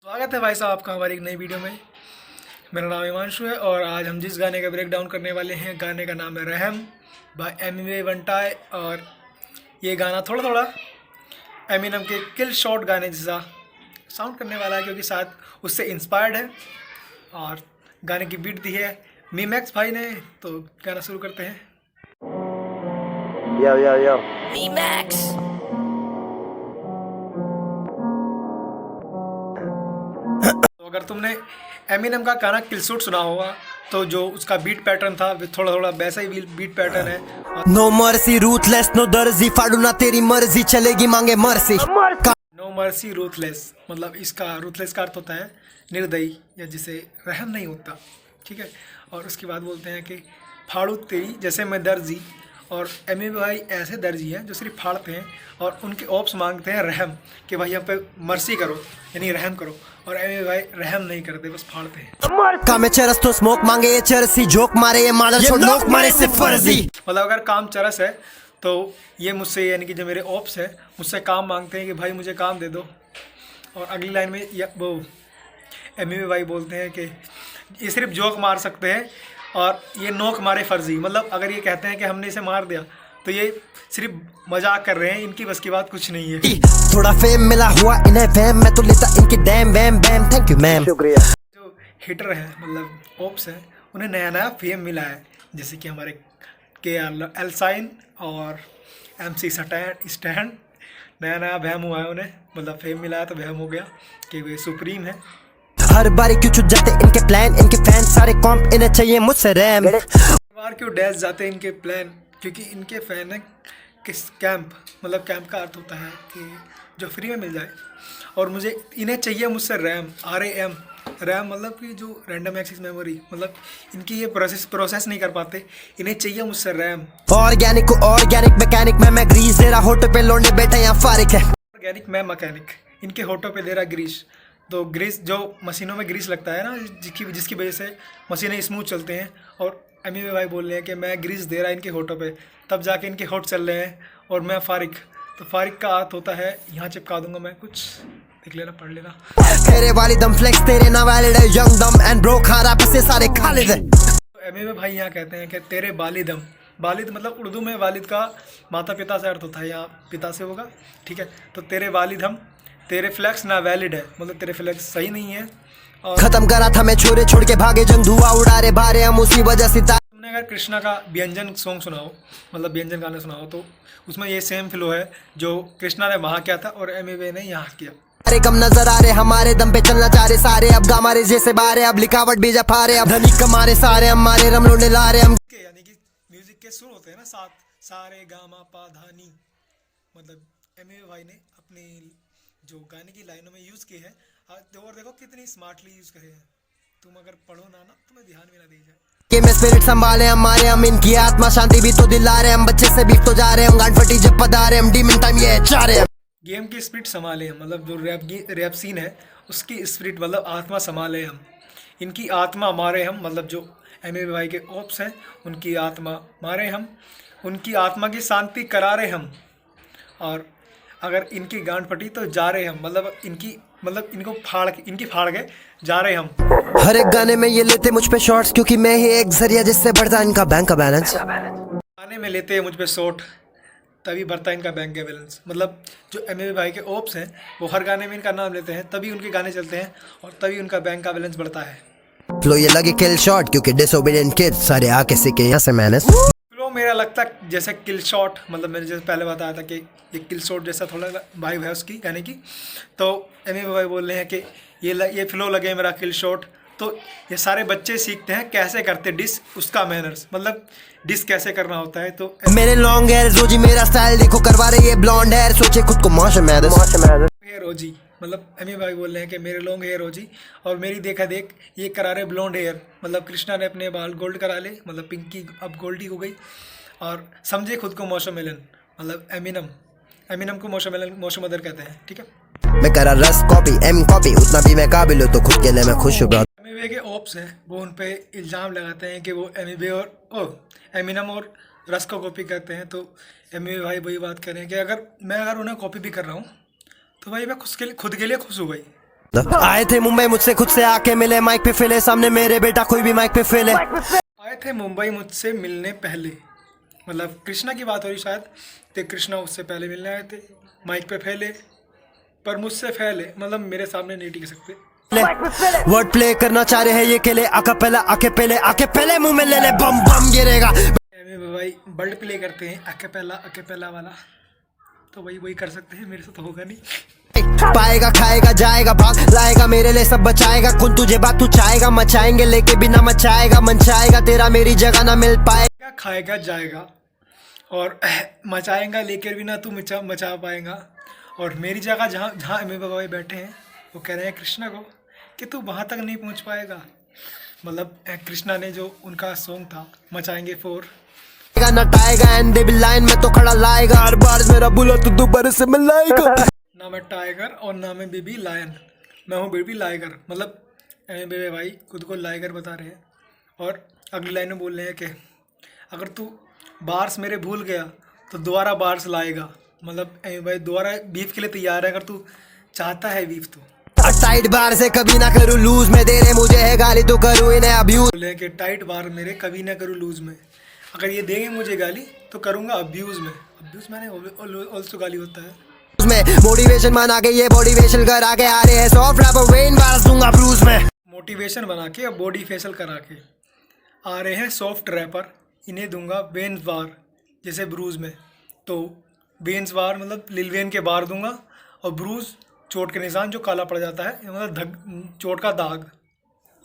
स्वागत है भाई साहब आपका हमारी एक नई वीडियो में। मेरा नाम हिमांशु है और आज हम जिस गाने का ब्रेक डाउन करने वाले हैं, गाने का नाम है रहम बाय एमिवे वंटाई। और ये गाना थोड़ा थोड़ा एमिनम के किल शॉट गाने जैसा साउंड करने वाला है, क्योंकि शायद उससे इंस्पायर्ड है। और गाने की बीट दी है मीमैक्स भाई ने, तो गाना शुरू करते हैं। Yo. Max. तो अगर तुमने एमिनम का गाना किल शॉट सुना होगा तो जो उसका बीट पैटर्न था वो थोड़ा थोड़ा वैसा ही बीट पैटर्न है। नो मर्सी रूथलेस नो दर्जी फाड़ू ना तेरी मर्जी चलेगी मांगे मर्सी। नो मर्सी रूथलेस मतलब इसका रूथलेस का अर्थ होता है निर्दयी या जिसे रहम नहीं होता, ठीक है। और उसके बाद बोलते हैं कि फाड़ू तेरी जैसे मैं दर्जी। और एमी भाई ऐसे दर्जी हैं जो सिर्फ फाड़ते हैं और उनके ऑप्स मांगते हैं रहम कि भाई हम पे मर्सी करो यानी रहम करो। और एमी भाई रहम नहीं करते, बस फाड़ते हैं। काम चरस तो स्मोक मांगे ये चरसी जोक मारे ये मादर छोड़ लोक मारे से फर्जी। मतलब अगर काम चरस है तो ये मुझसे यानी कि जो मेरे ऑप्स है मुझसे काम मांगते हैं कि भाई मुझे काम दे दो। और अगली लाइन में वो एमी भाई बोलते हैं कि ये सिर्फ जोक मार सकते हैं और ये नोक मारे फर्जी। मतलब अगर ये कहते हैं कि हमने इसे मार दिया तो ये सिर्फ मजाक कर रहे हैं, इनकी बस की बात कुछ नहीं है। थोड़ा फेम मिला हुआ इन्हें फैम मैं तो लेता इनकी डैम wham bam thank you ma'am. शुक्रिया। जो हिटर हैं मतलब ओप्स हैं उन्हें नया नया फेम मिला है, जैसे कि हमारे KR एल्साइन और MC स्टैंड नया नया वहम हुआ है उन्हें, मतलब फेम मिला है तो वहम हो गया कि वे सुप्रीम है। हर बारी क्यों छुट जाते इनके प्लान इनके फैन सारे कॉम्प इन्हें चाहिए मुझसे रैम। बार क्यों डैश जाते हैं इनके प्लान, क्योंकि इनके फैन है किस कैंप। मतलब कैंप का अर्थ होता है कि जो फ्री में मिल जाए। और मुझे इन्हें चाहिए मुझसे रैम RAM रैम मतलब कि जो रैंडम एक्सेस मेमोरी, मतलब इनकी ये प्रोसेस नहीं कर पाते, इन्हें चाहिए मुझसे रैम। ऑर्गेनिक को ऑर्गेनिक मैकेनिक मैं ग्रीस दे रहा होटल पे लौंडे बैठे यहाँ फारिक है। ऑर्गेनिक मैं मैकेनिक, इनके होठों पे दे रहा ग्रीस। तो ग्रीस जो मशीनों में ग्रीस लगता है ना, जिसकी वजह से मशीनें स्मूथ चलते हैं। और एमी भाई बोल रहे हैं कि मैं ग्रीस दे रहा इनके होठों पे, तब जाके इनके होठ चल रहे हैं। और मैं फारिक, तो फारिक का अर्थ होता है यहाँ चिपका दूंगा मैं कुछ, देख लेना पढ़ लेना। तेरे वाली दम फ्लेक्स तेरे ना वैलिड है यंग दम एंड ब्रो खारा पे सारे खालिद है। तो एमी भाई यहाँ कहते हैं कि तेरे वालिदम, वालिद मतलब उर्दू में वालिद का माता पिता से अर्थ होता है, यहाँ पिता से होगा, ठीक है। तो तेरे वालिदम तेरे फ्लैक्स ना वैलिड है, मतलब तेरे फ्लैक्स सही नहीं है। और खत्म करा था मैं छोरे छोड़ के भागे जंग धुआं उड़ा रे भारे हम उसी वजह से। तुमने अगर कृष्णा का व्यंजन सॉन्ग सुना हो, मतलब व्यंजन गाने सुना हो, तो उसमें ये सेम फ्लो है जो कृष्णा ने वहाँ किया था और एमी ने यहाँ किया। अरे कम नजर आ रहे हमारे दम पे चलना चाह रहे सारे अब गामारे जैसे बारे अब लिखावट बीजा फारे अब धनी कमारे सारे हमारे रम लोने ला रहे हम। यानी कि म्यूजिक के सुर होते हैं ना सात, सारे गामा पा धा नी, मतलब एमी भाई ने अपनी जो गाने की लाइनों में यूज़ की है। और देखो कितनी स्मार्टली यूज़ करे हैं। तुम अगर पढ़ो ना तुम्हें ध्यान में ना दी जाए कि मैं स्पिरिट संभाले हमारे हम इनकी आत्मा शांति भी तो दिला रहे हम बच्चे से भी तो जा रहे हम गांड फटी जब पदा रहे हम डीमन टाइम ये चाह रहे हम। गेम की स्पिरिट संभाले हम, मतलब जो रैप सीन है उसकी स्पिरिट मतलब आत्मा संभाले हम, इनकी आत्मा मारे हम। मतलब जो एम भाई के ऑप्स हैं उनकी आत्मा मारे हम, उनकी आत्मा की शांति करा रहे हम। और अगर इनकी गांड फटी तो जा रहे हम, मतलब इनको इनकी फाड़ के जा रहे हम। हर एक गाने में ये लेते मुझ पे शॉट्स क्योंकि मैं ही एक जरिया जिससे बढ़ता इनका बैंक का बैलेंस। गाने में लेते हैं मुझ पे शॉट तभी बढ़ता है इनका बैंक का बैलेंस। मतलब जो एम भाई के ऑप्स हैं वो हर गाने में इनका नाम लेते हैं, तभी उनके गाने चलते हैं और तभी उनका बैंक का बैलेंस बढ़ता है। फ्लो ये लगे किल शॉट क्योंकि डिसोबीडिएंट किड्स सारे आके सीखे यहाँ से मैंने। फ्लो मेरा लगता है जैसे किल शॉट, मतलब मैंने जैसे पहले बताया था कि ये किल शॉट जैसा थोड़ा वाइब है उसकी गाने की। तो एम भाई बोल रहे हैं कि ये फ्लो लगे मेरा किल शॉट। तो ये सारे बच्चे सीखते हैं कैसे करते डिस, उसका मैनर्स, मतलब डिस कैसे करना होता है। तो मेरे लॉन्ग हेयर रोजी मेरा स्टाइल देखो करवा रहे ये ब्लॉन्ड हेयर सोचे खुद को मौश हेयर रोजी, मतलब एमी भाई बोल रहे हैं कि मेरे लॉन्ग हेयर रोजी और मेरी देखा देख ये करा रहे ब्लॉन्ड हेयर। मतलब कृष्णा ने अपने बाल गोल्ड करा ले, मतलब पिंकी अब गोल्डी हो गई। और समझे खुद को मौसम मिलन, मतलब एमिनम को मौसम मदर कहते हैं, ठीक है। मैं करा रस कॉपी एम कॉपी उतना भी मैं काबिल हूँ तो खुद के लिए मैं खुश हूँ। एमी के ऑप्स हैं वो उन पे इल्ज़ाम लगाते हैं कि वो एमिनम और रस को कॉपी करते हैं। तो एमी भाई वही बात कर रहे हैं कि अगर उन्हें कॉपी भी कर रहा हूँ तो भाई मैं खुद के लिए खुश हूँ भाई। आए थे मुंबई मुझसे खुद से आके मिले, माइक पे फेले सामने मेरे बेटा कोई भी माइक पे फेले। आए थे मुंबई मुझसे मिलने पहले, मतलब कृष्णा की बात हो रही शायद, तो कृष्णा उससे पहले मिलने आए थे, माइक पे फैले पर मुझसे फैले, मतलब मेरे सामने नहीं टिक सकते। वर्ड प्ले करना चाह रहे हैं ये केले, आके पहले मुंह में ले ले, बम बम गिरेगा। भाई वर्ड प्ले करते हैं आके पहला वाला, तो वही कर सकते हैं, मेरे से तो होगा नहीं। पाएगा खाएगा जाएगा भाग लाएगा, मेरे लिए सब बचाएगा, कौन तुझे बात तू चाहेगा, मचाएंगे लेके बिना मचाएगा, मनचाएगा तेरा मेरी जगह ना मिल पाएगा। खाएगा जाएगा और मचाएगा लेकर भी ना तू मचा पाएगा, और मेरी जगह जहाँ एम भाई बैठे हैं वो कह रहे हैं कृष्णा को कि तू वहाँ तक नहीं पहुँच पाएगा। मतलब कृष्णा ने जो उनका सॉन्ग था मचाएंगे 4 नटाएगा एंड दे भी लाइन में तो खड़ा लाएगा, हर बार मेरा बुला तो दोबारा से मिलाएगा। ना मैं टाइगर और ना मैं बेबी लायन, मैं हूँ बेबी लाइगर। मतलब एम बेबी भाई खुद को लाइगर बता रहे हैं, और अगली लाइन में बोल रहे हैं कि अगर तू बार्स मेरे भूल गया तो दोबारा बार्स लाएगा। मतलब एम भाई दोबारा बीफ के लिए तैयार है, अगर तू चाहता है बीफ तो। टाइट बार से कभी ना करूँ लूज में, दे रहे मुझे है गाली तो करूँ इन्हें अब्यूज। बोले कि टाइट बार मेरे कभी ना करूँ लूज में, अगर ये देंगे मुझे गाली तो करूँगा अब्यूज़ में। अब्यूज़ मैंने ऑल्सो गाली होता है में। मोटिवेशन बना के ये बॉडी फेशियल करा के आ रहे हैं सॉफ्ट रैपर वेन बार्स दूंगा ब्रूज में। मोटिवेशन बना के अब बॉडी फेशियल करा के आ रहे हैं सॉफ्ट रैपर, इन्हें दूंगा वेन्स बार जैसे ब्रूज में। तो वेन्स बार मतलब लिल वेन के बार दूंगा, और ब्रूज चोट के निशान जो काला पड़ जाता है, मतलब चोट का दाग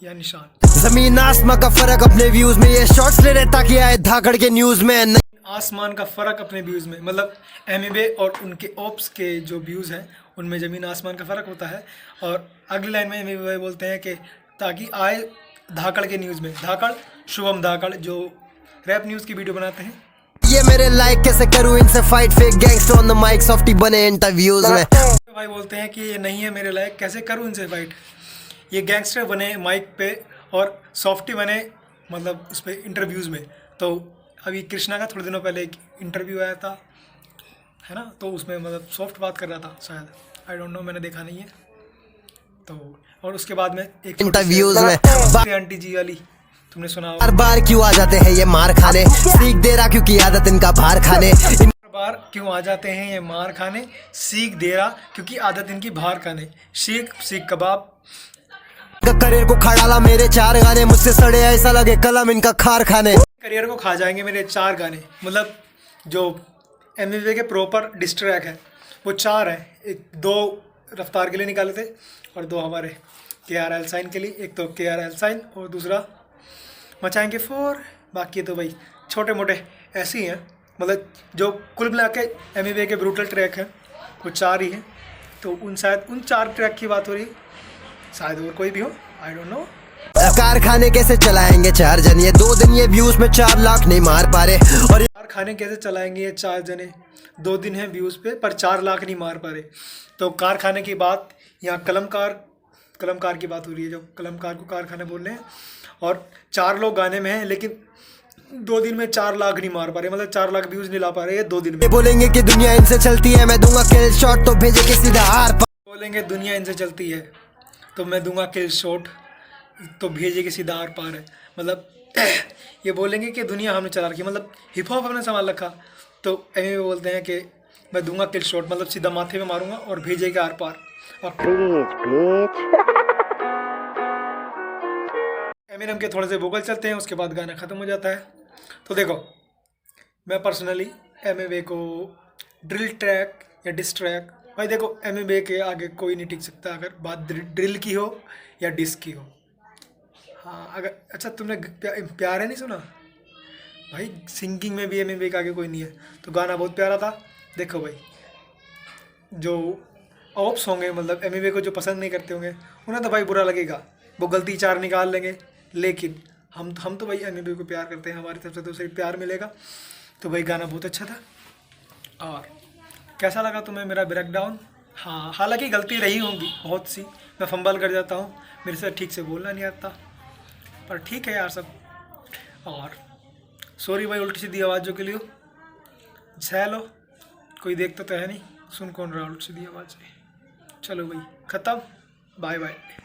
या निशान। जमीन आसमां का फर्क अपने व्यूज में, ये शॉर्ट्स ले रहे ताकि आए धाकड़ के न्यूज में। आसमान का फ़र्क अपने व्यूज़ में, मतलब एमबे और उनके ओप्स के जो व्यूज़ हैं उनमें ज़मीन आसमान का फ़र्क होता है। और अगली लाइन में एमबे बोलते हैं कि ताकि आए धाकड़ के न्यूज़ में। धाकड़ शुभम धाकड़ जो रैप न्यूज़ की वीडियो बनाते हैं। ये मेरे लाइक कैसे करूँ इनसे fight, fake gangster on the mic softie बने इंटरव्यूज में। भाई बोलते हैं कि ये नहीं है मेरे लाइक, कैसे करूँ इनसे फाइट, ये गैंगस्टर बने माइक पे और सॉफ्टी बने मतलब उस पर इंटरव्यूज़ में। तो अभी कृष्णा का थोड़े दिनों पहले एक इंटरव्यू आया था, है ना, तो उसमें मतलब सॉफ्ट बात कर रहा था शायद, आई डोंट नो, मैंने देखा नहीं है। तो और उसके बाद में एक इंटरव्यूज में आंटी जी वाली तुमने सुना हर बार क्यों आ जाते हैं ये मार खाने, सीख दे रहा क्योंकि आदत इनका बाहर खाने। हर बार क्यों आ जाते हैं ये मार खाने, सीख दे रहा क्योंकि आदत इनकी बाहर खाने। सीख कबाब करियर को खड़ा ला मेरे 4 गाने, मुझसे सड़े ऐसा लगे कलम इनका खार खाने। करियर को खा जाएंगे मेरे 4 गाने, मतलब जो एमवे के प्रॉपर डिस ट्रैक है वो 4 हैं। एक 2 रफ्तार के लिए निकाले थे और 2 हमारे KRL साइन के लिए, एक तो KRL साइन और दूसरा मचाएंगे 4। बाकी तो भाई छोटे मोटे ऐसे ही हैं, मतलब जो कुल मिला के एमवे के ब्रूटल ट्रैक हैं वो 4 ही हैं। तो उन 4 ट्रैक की बात हो रही है, शायद और कोई भी हो, आई डोंट नो। कारखाने कैसे चलाएंगे 4 जन, ये 2 दिन ये व्यूज में 4 लाख नहीं मार पा रहे। और कारखाने कैसे चलाएंगे ये 4 जने, 2 दिन हैं व्यूज़ पे पर 4 लाख नहीं मार पा रहे। तो कारखाने की बात यहाँ कलमकार की बात हो रही है, जो कलमकार को कारखाना बोल रहे हैं। और 4 लोग गाने में हैं लेकिन 2 दिन में 4 लाख नहीं मार पा रहे, मतलब 4 लाख व्यूज़ नहीं ला पा रहे ये 2 दिन में। बोलेंगे कि दुनिया इनसे चलती है, मैं दूंगा किल शॉट तो भेजे के सीधा हार। बोलेंगे दुनिया इनसे चलती है तो मैं दूंगा किल शॉट तो भेजे के सीधा आर पार है। मतलब ये बोलेंगे कि दुनिया हमने चला रखी, मतलब हिप हॉप हमने संभाल रखा। तो एमवे बोलते हैं कि मैं दूंगा किल शॉट, मतलब सीधा माथे में मारूंगा और भेजे के आर पार। और एमिनेम के थोड़े से वोकल चलते हैं, उसके बाद गाना ख़त्म हो जाता है। तो देखो मैं पर्सनली एमवे को ड्रिल ट्रैक या डिस ट्रैक, भाई देखो एमवे के आगे कोई नहीं टिक सकता अगर बात ड्रिल की हो या डिस की हो। हाँ अगर अच्छा तुमने प्यार है नहीं सुना भाई, सिंगिंग में भी एमवे के आगे कोई नहीं है। तो गाना बहुत प्यारा था। देखो भाई जो ऑप्स होंगे, मतलब एमवे को जो पसंद नहीं करते होंगे उन्हें तो भाई बुरा लगेगा, वो गलती 4 निकाल लेंगे। लेकिन हम तो भाई एमवे को प्यार करते हैं, हमारी तरफ से तो उसे प्यार मिलेगा। तो भाई गाना बहुत अच्छा था। और कैसा लगा तुम्हें मेरा ब्रेकडाउन? हाँ हालांकि गलती रही होंगी बहुत सी, मैं फंबल कर जाता हूँ, मेरे से ठीक से बोलना नहीं आता, पर ठीक है यार सब। और सॉरी भाई उल्टी सीधी आवाज़ों के लिए, सह लो, कोई देखता तो है नहीं, सुन कौन रहा उल्टी सीधी आवाज़। चलो भाई ख़त्म। Bye bye.